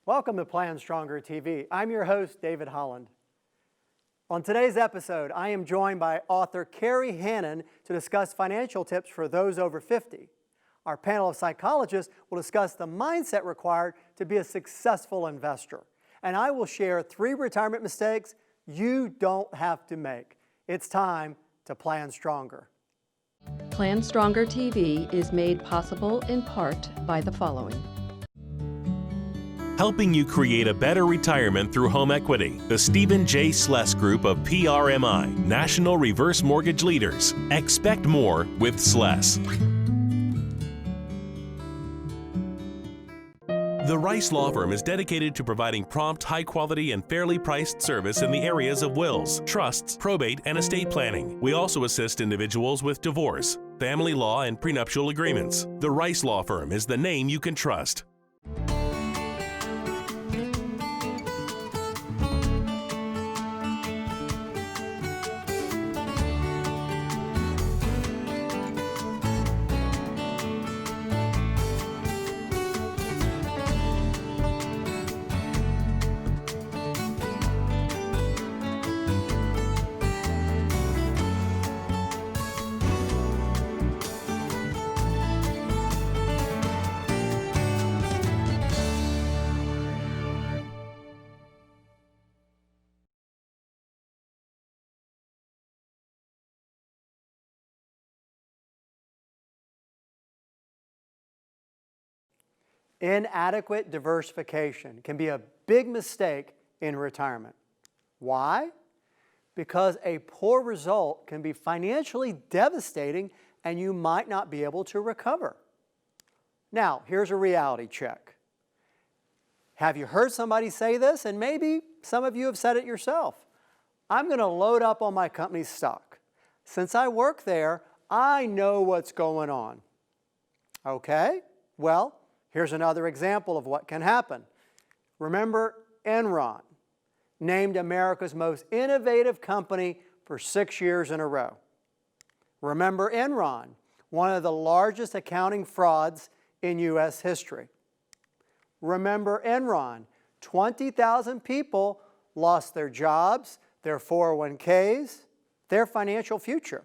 Welcome to PlanStrongerTV. I'm your host, David Holland. On today's episode, I am joined by author Kerry Hannon to discuss financial tips for those over 50. Our panel of psychologists will discuss the mindset required to be a successful investor. And I will share 3 retirement mistakes you don't have to make. It's time to plan stronger. PlanStrongerTV is made possible in part by the following. Helping you create a better retirement through home equity. The Stephen J. Sless Group of PRMI, National Reverse Mortgage Leaders. Expect more with Sless. The Rice Law Firm is dedicated to providing prompt, high-quality, and fairly priced service in the areas of wills, trusts, probate, and estate planning. We also assist individuals with divorce, family law, and prenuptial agreements. The Rice Law Firm is the name you can trust. Inadequate diversification can be a big mistake in retirement. Why? Because a poor result can be financially devastating and you might not be able to recover. Now, here's a reality check. Have you heard somebody say this? And maybe some of you have said it yourself. I'm going to load up on my company's stock. Since I work there, I know what's going on. Okay, well, here's another example of what can happen. Remember Enron, named America's most innovative company for 6 years in a row. Remember Enron, one of the largest accounting frauds in U.S. history. Remember Enron, 20,000 people lost their jobs, their 401ks, their financial future.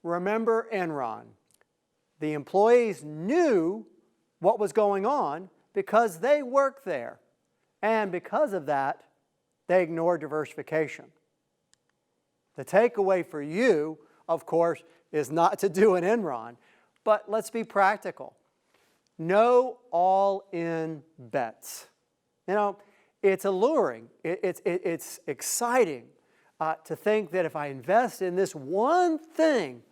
Remember Enron, the employees knew what was going on because they worked there. And because of that, they ignored diversification. The takeaway for you, of course, is not to do an Enron, but let's be practical. No all-in bets. You know, it's alluring, it's exciting to think that if I invest in this one thing,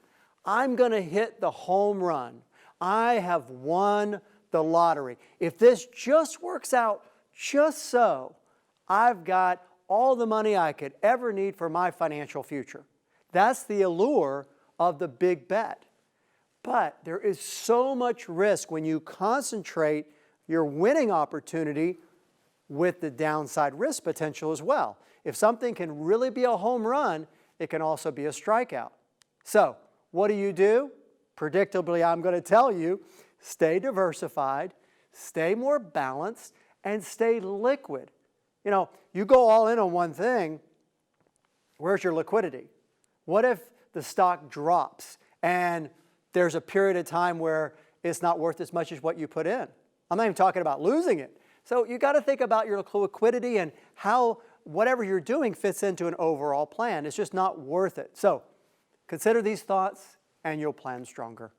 I'm going to hit the home run. I have won the lottery. If this just works out just so, I've got all the money I could ever need for my financial future. That's the allure of the big bet. But there is so much risk when you concentrate your winning opportunity with the downside risk potential as well. If something can really be a home run, it can also be a strikeout. So, what do? Predictably, I'm going to tell you, stay diversified, stay more balanced, and stay liquid. You know, you go all in on one thing, where's your liquidity? What if the stock drops and there's a period of time where it's not worth as much as what you put in? I'm not even talking about losing it. So you got to think about your liquidity and how whatever you're doing fits into an overall plan. It's just not worth it. So consider these thoughts and you'll plan stronger.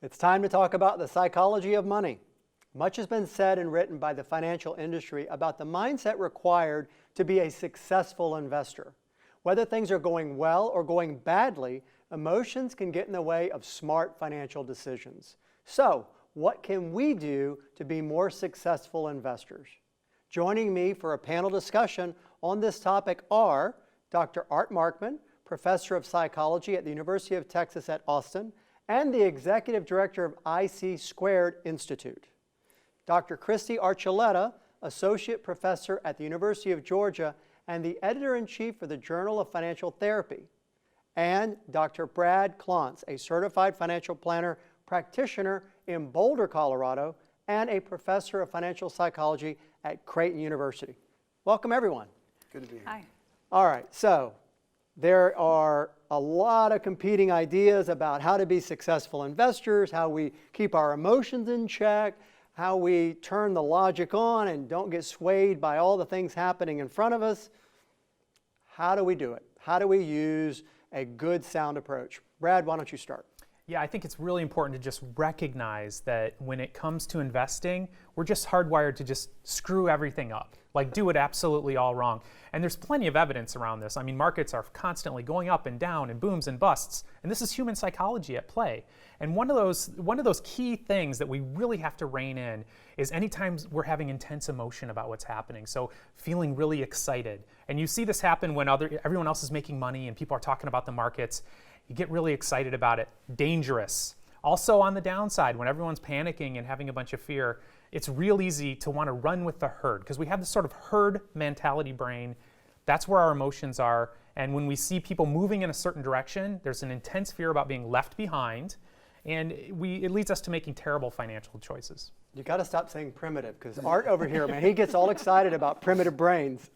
It's time to talk about the psychology of money. Much has been said and written by the financial industry about the mindset required to be a successful investor. Whether things are going well or going badly, emotions can get in the way of smart financial decisions. So, what can we do to be more successful investors? Joining me for a panel discussion on this topic are Dr. Art Markman, Professor of Psychology at the University of Texas at Austin, and the Executive Director of IC Squared Institute. Dr. Christy Archuleta, Associate Professor at the University of Georgia and the Editor-in-Chief for the Journal of Financial Therapy. and Dr. Brad Klontz, a certified financial planner practitioner in Boulder, Colorado, and a professor of financial psychology at Creighton University. Welcome, everyone. Good to be here. Hi. All right, so there are a lot of competing ideas about how to be successful investors, how we keep our emotions in check, how we turn the logic on and don't get swayed by all the things happening in front of us. How do we do it? How do we use a good, sound approach? Brad, why don't you start? Yeah, I think it's really important to just recognize that when it comes to investing, we're just hardwired to just screw everything up, like do it absolutely all wrong. And there's plenty of evidence around this. I mean, markets are constantly going up and down and booms and busts, and this is human psychology at play. And one of those key things that we really have to rein in is anytime we're having intense emotion about what's happening. So feeling really excited. And you see this happen when everyone else is making money and people are talking about the markets. You get really excited about it. Dangerous. Also on the downside, when everyone's panicking and having a bunch of fear, it's real easy to want to run with the herd because we have this sort of herd mentality brain. That's where our emotions are. And when we see people moving in a certain direction, there's an intense fear about being left behind. And it leads us to making terrible financial choices. You got to stop saying primitive, because Art over here, man, he gets all excited about primitive brains.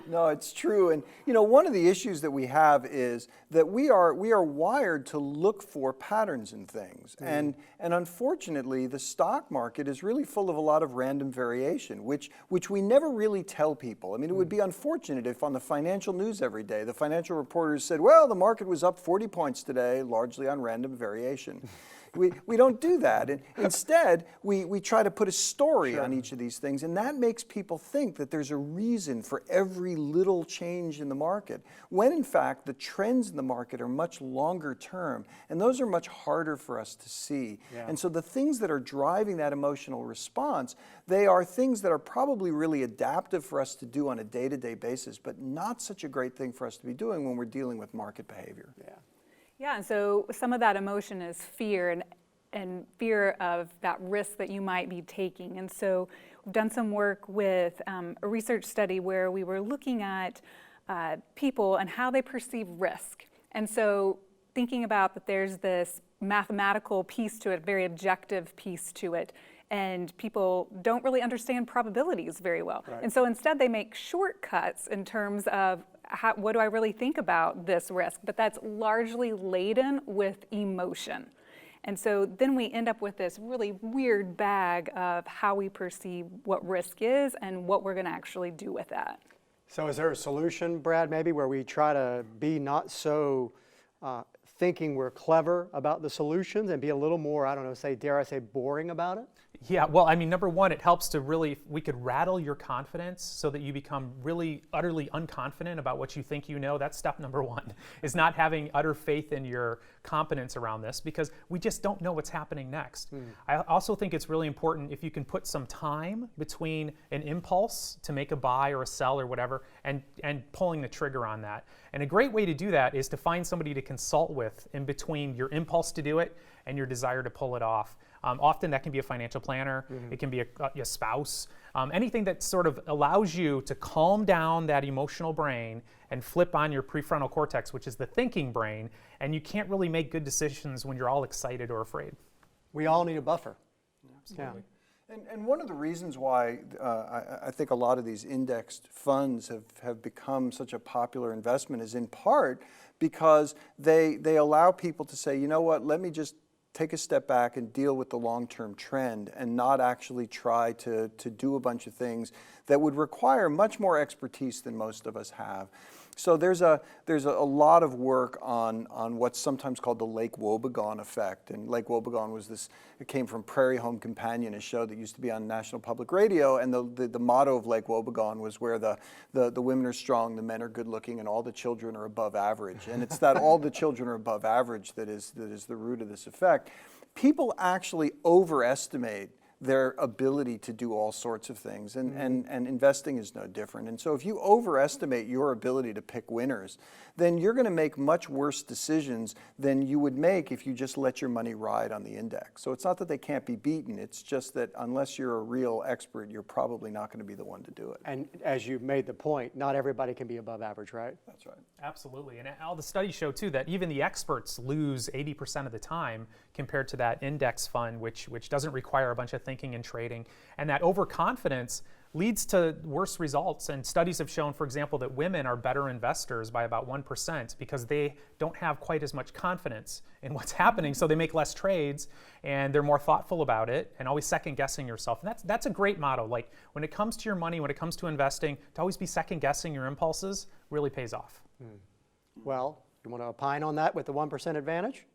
No, it's true. And one of the issues that we have is that we are wired to look for patterns in things. And unfortunately, the stock market is really full of a lot of random variation, which we never really tell people. I mean, it would be unfortunate if on the financial news every day, the financial reporters said, well, the market was up 40 points today, largely on random variation. We don't do that. And instead, we try to put a story on each of these things, and that makes people think that there's a reason for every little change in the market, when in fact the trends in the market are much longer term, and those are much harder for us to see. Yeah. And so the things that are driving that emotional response, they are things that are probably really adaptive for us to do on a day-to-day basis, but not such a great thing for us to be doing when we're dealing with market behavior. Yeah. Yeah, and so some of that emotion is fear and fear of that risk that you might be taking. And so we've done some work with a research study where we were looking at people and how they perceive risk. And so thinking about that there's this mathematical piece to it, very objective piece to it, and people don't really understand probabilities very well. Right. And so instead they make shortcuts in terms of what do I really think about this risk? But that's largely laden with emotion. And so then we end up with this really weird bag of how we perceive what risk is and what we're going to actually do with that. So is there a solution, Brad, maybe where we try to be not so thinking we're clever about the solutions and be a little more, I don't know, dare I say, boring about it? Yeah, well, I mean, number one, it helps to really, we could rattle your confidence so that you become really utterly unconfident about what you think you know. That's step number one, is not having utter faith in your competence around this, because we just don't know what's happening next. I also think it's really important if you can put some time between an impulse to make a buy or a sell or whatever and pulling the trigger on that. And a great way to do that is to find somebody to consult with in between your impulse to do it and your desire to pull it off. Often that can be a financial planner, it can be a spouse, anything that sort of allows you to calm down that emotional brain and flip on your prefrontal cortex, which is the thinking brain, and you can't really make good decisions when you're all excited or afraid. We all need a buffer. Absolutely. Yeah. And one of the reasons why I think a lot of these indexed funds have become such a popular investment is in part because they allow people to say, you know what, let me just take a step back and deal with the long-term trend and not actually try to do a bunch of things that would require much more expertise than most of us have. So there's a lot of work on what's sometimes called the Lake Wobegon effect. And Lake Wobegon was it came from Prairie Home Companion, a show that used to be on National Public Radio. And the motto of Lake Wobegon was where the women are strong, the men are good looking, and all the children are above average. And it's that all the children are above average that is the root of this effect. People actually overestimate their ability to do all sorts of things, and investing is no different. And so if you overestimate your ability to pick winners, then you're going to make much worse decisions than you would make if you just let your money ride on the index. So it's not that they can't be beaten, it's just that unless you're a real expert, you're probably not going to be the one to do it. And as you've made the point, not everybody can be above average, right? That's right. Absolutely. And all the studies show too that even the experts lose 80% of the time compared to that index fund, which doesn't require a bunch of thinking and trading. And that overconfidence leads to worse results. And studies have shown, for example, that women are better investors by about 1% because they don't have quite as much confidence in what's happening. So they make less trades and they're more thoughtful about it and always second guessing yourself. And that's a great motto. Like when it comes to your money, when it comes to investing, to always be second guessing your impulses really pays off. Well, you want to opine on that with the 1% advantage?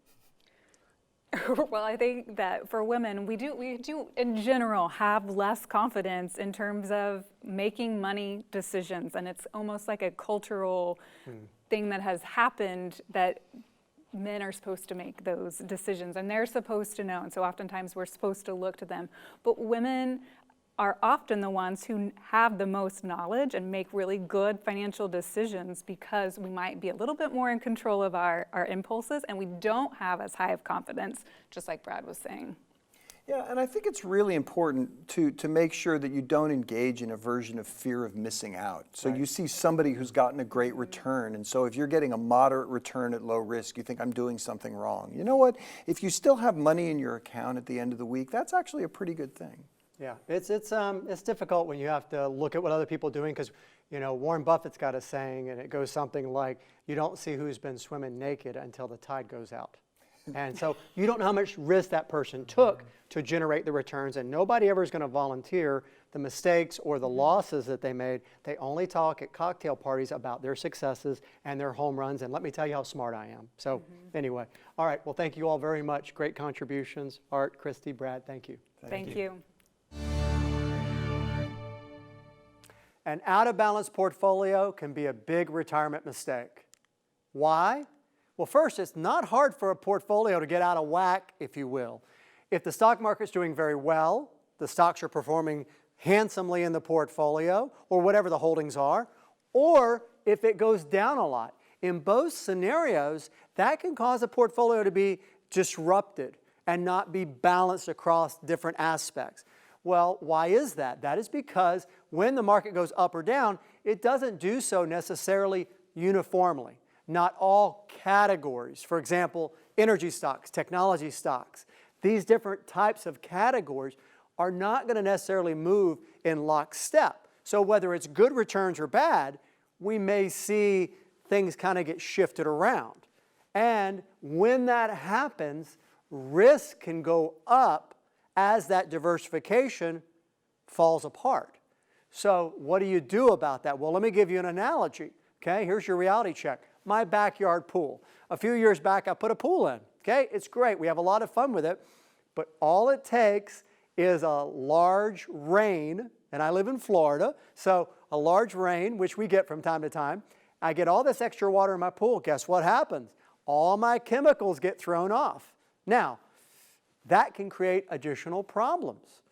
Well, I think that for women, we do in general have less confidence in terms of making money decisions, and it's almost like a cultural thing that has happened that men are supposed to make those decisions and they're supposed to know, and so oftentimes we're supposed to look to them. But women are often the ones who have the most knowledge and make really good financial decisions because we might be a little bit more in control of our impulses and we don't have as high of confidence, just like Brad was saying. Yeah, and I think it's really important to make sure that you don't engage in a version of fear of missing out. So you see somebody who's gotten a great return, and so if you're getting a moderate return at low risk, you think, I'm doing something wrong. You know what? If you still have money in your account at the end of the week, that's actually a pretty good thing. Yeah, it's difficult when you have to look at what other people are doing because, you know, Warren Buffett's got a saying and it goes something like, you don't see who's been swimming naked until the tide goes out. And so you don't know how much risk that person took to generate the returns, and nobody ever is going to volunteer the mistakes or the losses that they made. They only talk at cocktail parties about their successes and their home runs, and let me tell you how smart I am. So anyway, all right, well, thank you all very much. Great contributions. Art, Christy, Brad, thank you. Thank you. An out-of-balance portfolio can be a big retirement mistake. Why? Well, first, it's not hard for a portfolio to get out of whack, if you will. If the stock market's doing very well, the stocks are performing handsomely in the portfolio, or whatever the holdings are, or if it goes down a lot. In both scenarios, that can cause a portfolio to be disrupted and not be balanced across different aspects. Well, why is that? That is because when the market goes up or down, it doesn't do so necessarily uniformly. Not all categories, for example, energy stocks, technology stocks, these different types of categories are not going to necessarily move in lockstep. So whether it's good returns or bad, we may see things kind of get shifted around. And when that happens, risk can go up as that diversification falls apart. So what do you do about that? Well, let me give you an analogy. Okay, here's your reality check. My backyard pool. A few years back, I put a pool in. Okay, it's great. We have a lot of fun with it. But all it takes is a large rain, and I live in Florida, so a large rain, which we get from time to time. I get all this extra water in my pool. Guess what happens? All my chemicals get thrown off. Now, that can create additional problems.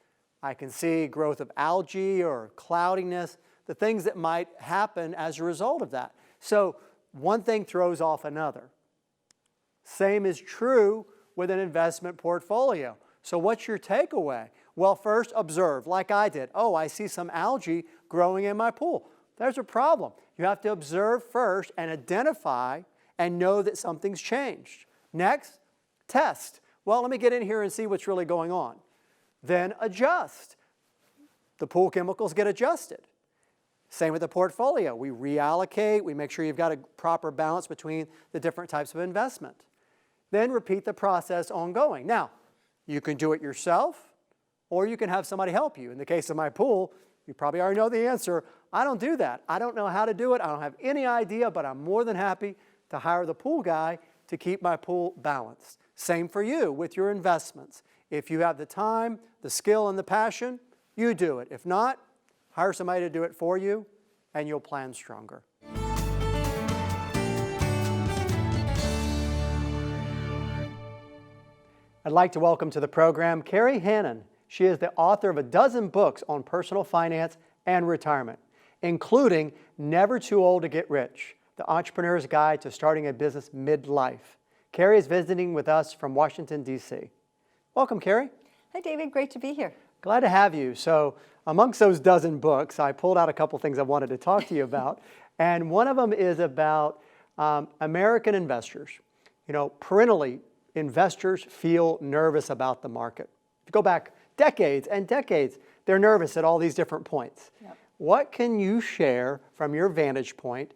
I can see growth of algae or cloudiness, the things that might happen as a result of that. So one thing throws off another. Same is true with an investment portfolio. So what's your takeaway? Well, first observe, like I did. Oh, I see some algae growing in my pool. There's a problem. You have to observe first and identify and know that something's changed. Next, test. Well, let me get in here and see what's really going on. Then adjust. The pool chemicals get adjusted. Same with the portfolio. We reallocate, we make sure you've got a proper balance between the different types of investment. Then repeat the process ongoing. Now, you can do it yourself, or you can have somebody help you. In the case of my pool, you probably already know the answer. I don't do that. I don't know how to do it. I don't have any idea, but I'm more than happy to hire the pool guy to keep my pool balanced. Same for you with your investments. If you have the time, the skill, and the passion, you do it. If not, hire somebody to do it for you, and you'll plan stronger. I'd like to welcome to the program Kerry Hannon. She is the author of a dozen books on personal finance and retirement, including Never Too Old to Get Rich, The Entrepreneur's Guide to Starting a Business Midlife. Kerry is visiting with us from Washington, D.C. Welcome, Kerry. Hi, David. Great to be here. Glad to have you. So amongst those dozen books, I pulled out a couple things I wanted to talk to you about. And one of them is about American investors. You know, perennially, investors feel nervous about the market. If you go back decades and decades, they're nervous at all these different points. Yep. What can you share from your vantage point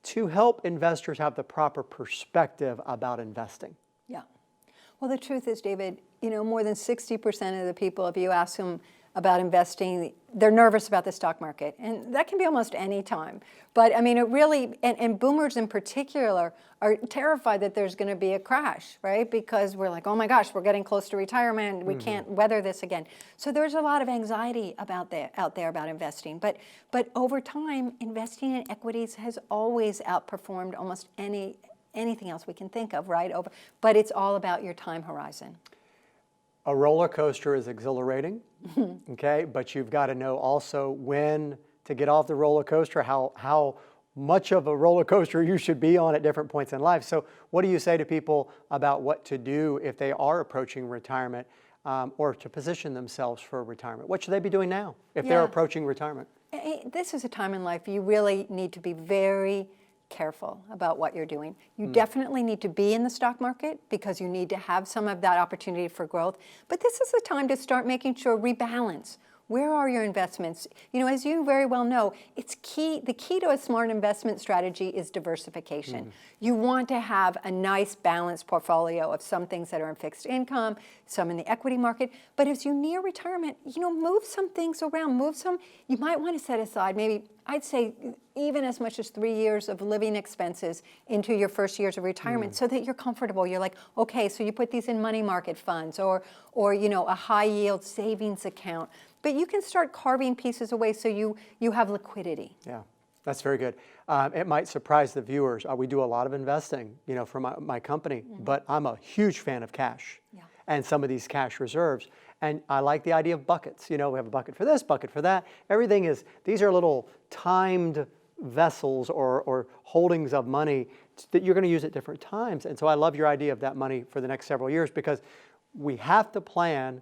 to help investors have the proper perspective about investing? Yeah. Well, the truth is, David, you know, more than 60% of the people, if you ask them about investing, they're nervous about the stock market. And that can be almost any time. But I mean, it really, and boomers in particular, are terrified that there's going to be a crash, right? Because we're like, oh my gosh, we're getting close to retirement. We can't weather this again. So there's a lot of anxiety out there about investing. But over time, investing in equities has always outperformed almost anything else we can think of, right? But it's all about your time horizon. A roller coaster is exhilarating, okay? But you've got to know also when to get off the roller coaster, how much of a roller coaster you should be on at different points in life. So what do you say to people about what to do if they are approaching retirement or to position themselves for retirement? What should they be doing now if they're approaching retirement? This is a time in life you really need to be very careful about what you're doing. You definitely need to be in the stock market because you need to have some of that opportunity for growth. But this is the time to start making sure rebalance. Where are your investments? You know, as you very well know, it's key. The key to a smart investment strategy is diversification. You want to have a nice balanced portfolio of some things that are in fixed income, some in the equity market. But as you near retirement, you know, move some things around. You might want to set aside maybe, I'd say, even as much as 3 years of living expenses into your first years of retirement so that you're comfortable. You're like, okay, so you put these in money market funds or you know, a high yield savings account. But you can start carving pieces away so you have liquidity. Yeah, that's very good. It might surprise the viewers. We do a lot of investing, you know, for my company, but I'm a huge fan of cash and some of these cash reserves. And I like the idea of buckets. You know, we have a bucket for this, bucket for that. These are little timed vessels or holdings of money that you're going to use at different times. And so I love your idea of that money for the next several years because we have to plan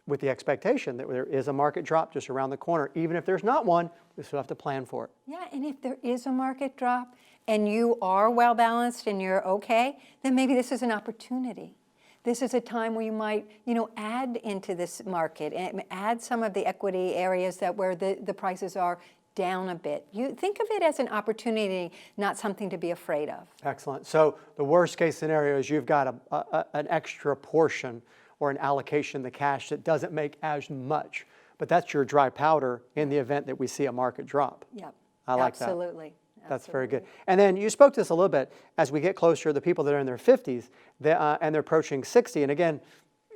with the expectation that there is a market drop just around the corner. Even if there's not one, we still have to plan for it. Yeah, and if there is a market drop and you are well balanced and you're okay, then maybe this is an opportunity. This is a time where you might, you know, add into this market and add some of the equity areas where the prices are down a bit. You think of it as an opportunity, not something to be afraid of. Excellent. So the worst case scenario is you've got an extra portion or an allocation of the cash that doesn't make as much. But that's your dry powder in the event that we see a market drop. Yep. I like that. Absolutely. That's very good. And then you spoke to this a little bit as we get closer to the people that are in their 50s and they're approaching 60. And again,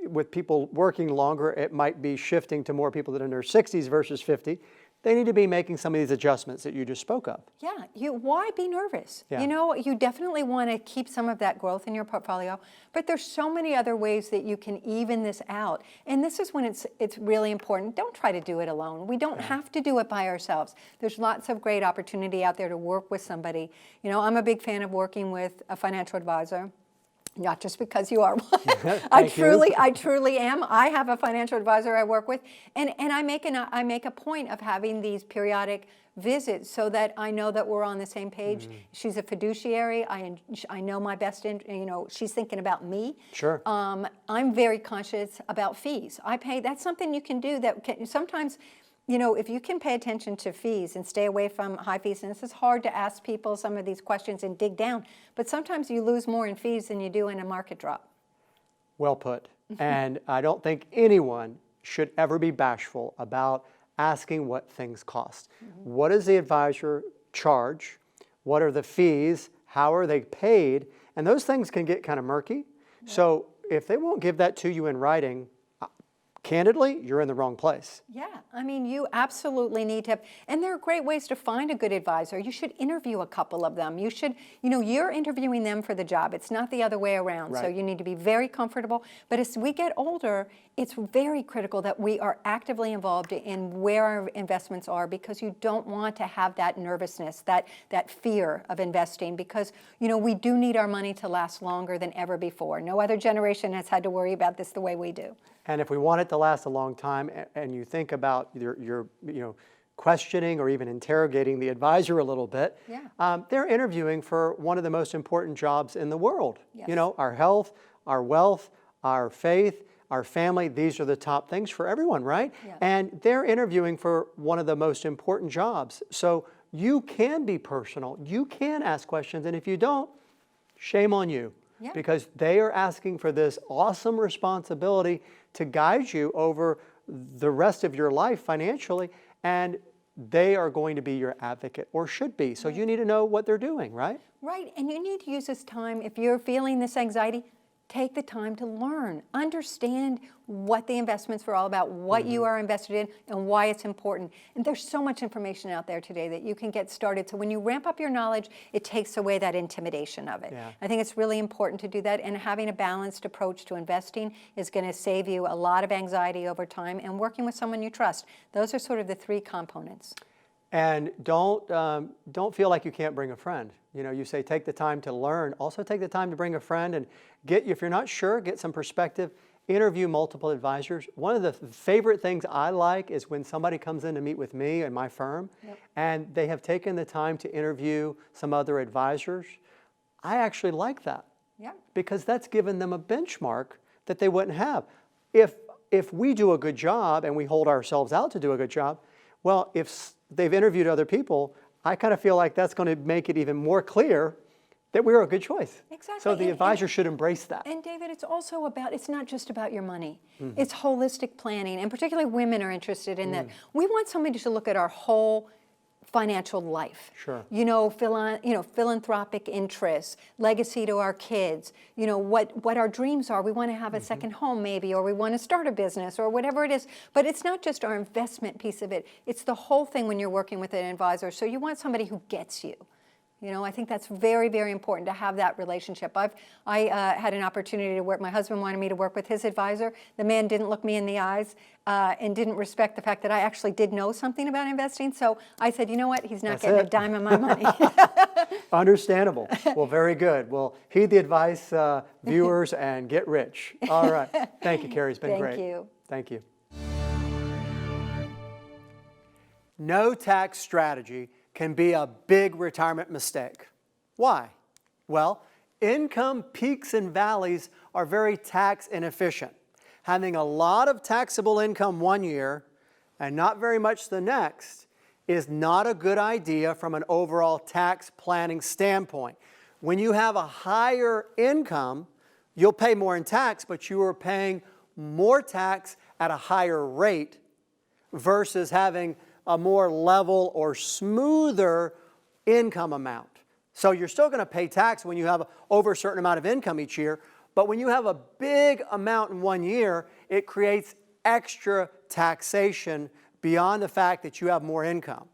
with people working longer, it might be shifting to more people that are in their 60s versus 50. They need to be making some of these adjustments that you just spoke of. Yeah, why be nervous? Yeah. You know, you definitely want to keep some of that growth in your portfolio, but there's so many other ways that you can even this out. And this is when it's really important. Don't try to do it alone. We don't have to do it by ourselves. There's lots of great opportunity out there to work with somebody. You know, I'm a big fan of working with a financial advisor. Not just because you are one. I truly am. I have a financial advisor I work with, and I make a point of having these periodic visits so that I know that we're on the same page. She's a fiduciary. I know my best. You know, she's thinking about me. Sure. I'm very conscious about fees. That's something you can do sometimes. You know, if you can pay attention to fees and stay away from high fees, and this is hard to ask people some of these questions and dig down, but sometimes you lose more in fees than you do in a market drop. Well put. And I don't think anyone should ever be bashful about asking what things cost. What does the advisor charge? What are the fees? How are they paid? And those things can get kind of murky. So if they won't give that to you in writing, candidly, you're in the wrong place. Yeah, I mean, you absolutely need to have, and there are great ways to find a good advisor. You should interview a couple of them. You should, you're interviewing them for the job. It's not the other way around. So Right. you need to be very comfortable. But as we get older, it's very critical that we are actively involved in where our investments are, because you don't want to have that nervousness, that fear of investing, because, we do need our money to last longer than ever before. No other generation has had to worry about this the way we do. And if we want it to last a long time, and you think about your questioning or even interrogating the advisor a little bit, Yeah. They're interviewing for one of the most important jobs in the world. Yes. Our health, our wealth, our faith, our family, these are the top things for everyone, right? Yeah. And they're interviewing for one of the most important jobs. So you can be personal, you can ask questions, and if you don't, shame on you. Yeah. Because they are asking for this awesome responsibility to guide you over the rest of your life financially, and they are going to be your advocate, or should be. So you need to know what they're doing, right? Right, and you need to use this time, if you're feeling this anxiety, take the time to learn, understand what the investments are all about, what you are invested in, and why it's important. And there's so much information out there today that you can get started. So when you ramp up your knowledge, it takes away that intimidation of it. Yeah. I think it's really important to do that, and having a balanced approach to investing is going to save you a lot of anxiety over time, and working with someone you trust. Those are sort of the three components. And don't feel like you can't bring a friend. You say take the time to learn. Also take the time to bring a friend and if you're not sure, get some perspective. Interview multiple advisors. One of the favorite things I like is when somebody comes in to meet with me and my firm, and they have taken the time to interview some other advisors. I actually like that. Yeah. Because that's given them a benchmark that they wouldn't have. If we do a good job and we hold ourselves out to do a good job, well, if they've interviewed other people, I kind of feel like that's going to make it even more clear that we're a good choice. Exactly. So the And- advisor should embrace that. And David, it's also about, it's not just about your money. It's holistic planning, and particularly women are interested in that. We want somebody to look at our whole financial life. Sure. Philanthropic interests, legacy to our kids, what our dreams are. We want to have a second home maybe, or we want to start a business, or whatever it is. But it's not just our investment piece of it. It's the whole thing when you're working with an advisor. So you want somebody who gets you. I think that's very, very important to have that relationship. I had an opportunity to work. My husband wanted me to work with his advisor. The man didn't look me in the eyes and didn't respect the fact that I actually did know something about investing. So I said, you know what? He's not That's getting it. a dime of my money. Understandable. Well, very good. Well, heed the advice, viewers, and get rich. All right. Thank you, Kerry. It's been Thank great. you. Thank you. No tax strategy can be a big retirement mistake. Why? Well, income peaks and valleys are very tax inefficient. Having a lot of taxable income one year and not very much the next is not a good idea from an overall tax planning standpoint. When you have a higher income, you'll pay more in tax, but you are paying more tax at a higher rate versus having a more level or smoother income amount. So you're still going to pay tax when you have over a certain amount of income each year, but when you have a big amount in one year, it creates extra taxation beyond the fact that you have more income.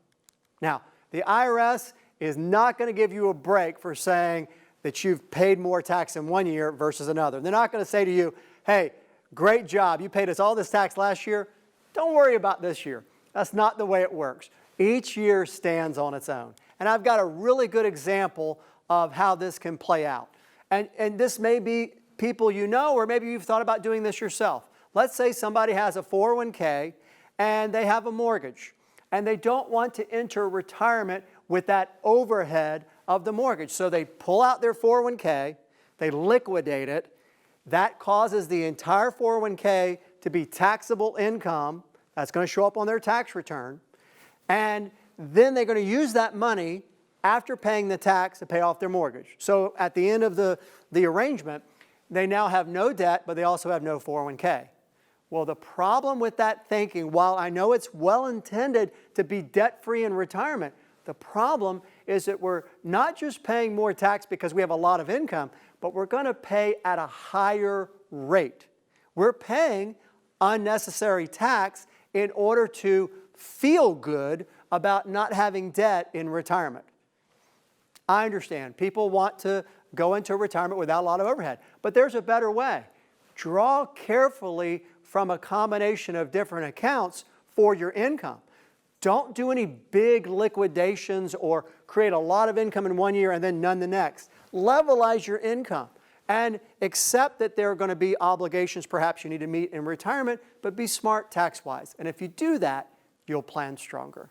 Now, the IRS is not going to give you a break for saying that you've paid more tax in one year versus another. They're not going to say to you, hey, great job, you paid us all this tax last year, don't worry about this year. That's not the way it works. Each year stands on its own. And I've got a really good example of how this can play out. And this may be people you know, or maybe you've thought about doing this yourself. Let's say somebody has a 401k and they have a mortgage, and they don't want to enter retirement with that overhead of the mortgage. So they pull out their 401k, they liquidate it. That causes the entire 401k to be taxable income. That's going to show up on their tax return. And then they're going to use that money after paying the tax to pay off their mortgage. So at the end of the arrangement, they now have no debt, but they also have no 401k. Well, the problem with that thinking, while I know it's well intended to be debt-free in retirement, the problem is that we're not just paying more tax because we have a lot of income, but we're going to pay at a higher rate. We're paying unnecessary tax in order to feel good about not having debt in retirement. I understand people want to go into retirement without a lot of overhead, but there's a better way. Draw carefully from a combination of different accounts for your income. Don't do any big liquidations or create a lot of income in one year and then none the next. Levelize your income and accept that there are going to be obligations perhaps you need to meet in retirement, but be smart tax-wise. And if you do that, you'll plan stronger.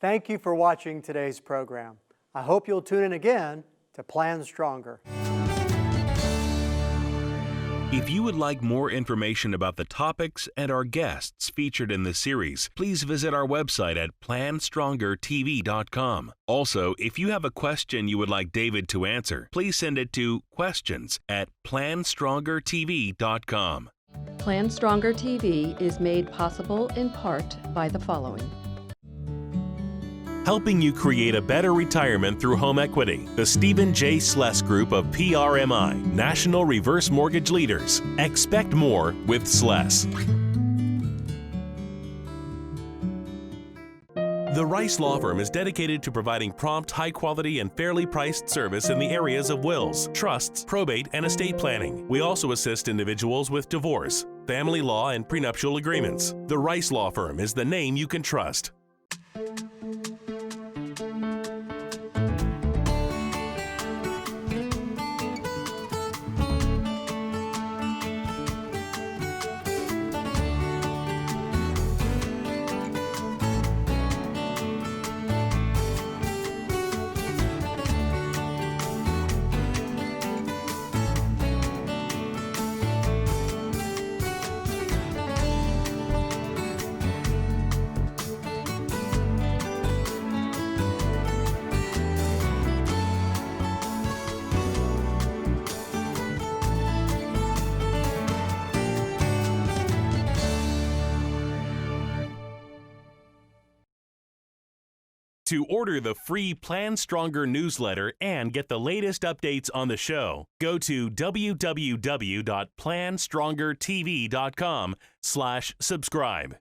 Thank you for watching today's program. I hope you'll tune in again to Plan Stronger. If you would like more information about the topics and our guests featured in this series, please visit our website at PlanStrongerTV.com. Also, if you have a question you would like David to answer, please send it to questions@PlanStrongerTV.com. PlanStronger TV is made possible in part by the following. Helping you create a better retirement through home equity. The Stephen J. Sless Group of PRMI, National Reverse Mortgage Leaders. Expect more with Sless. The Rice Law Firm is dedicated to providing prompt, high-quality, and fairly priced service in the areas of wills, trusts, probate, and estate planning. We also assist individuals with divorce, family law, and prenuptial agreements. The Rice Law Firm is the name you can trust. To order the free Plan Stronger newsletter and get the latest updates on the show, go to www.planstrongertv.com/subscribe.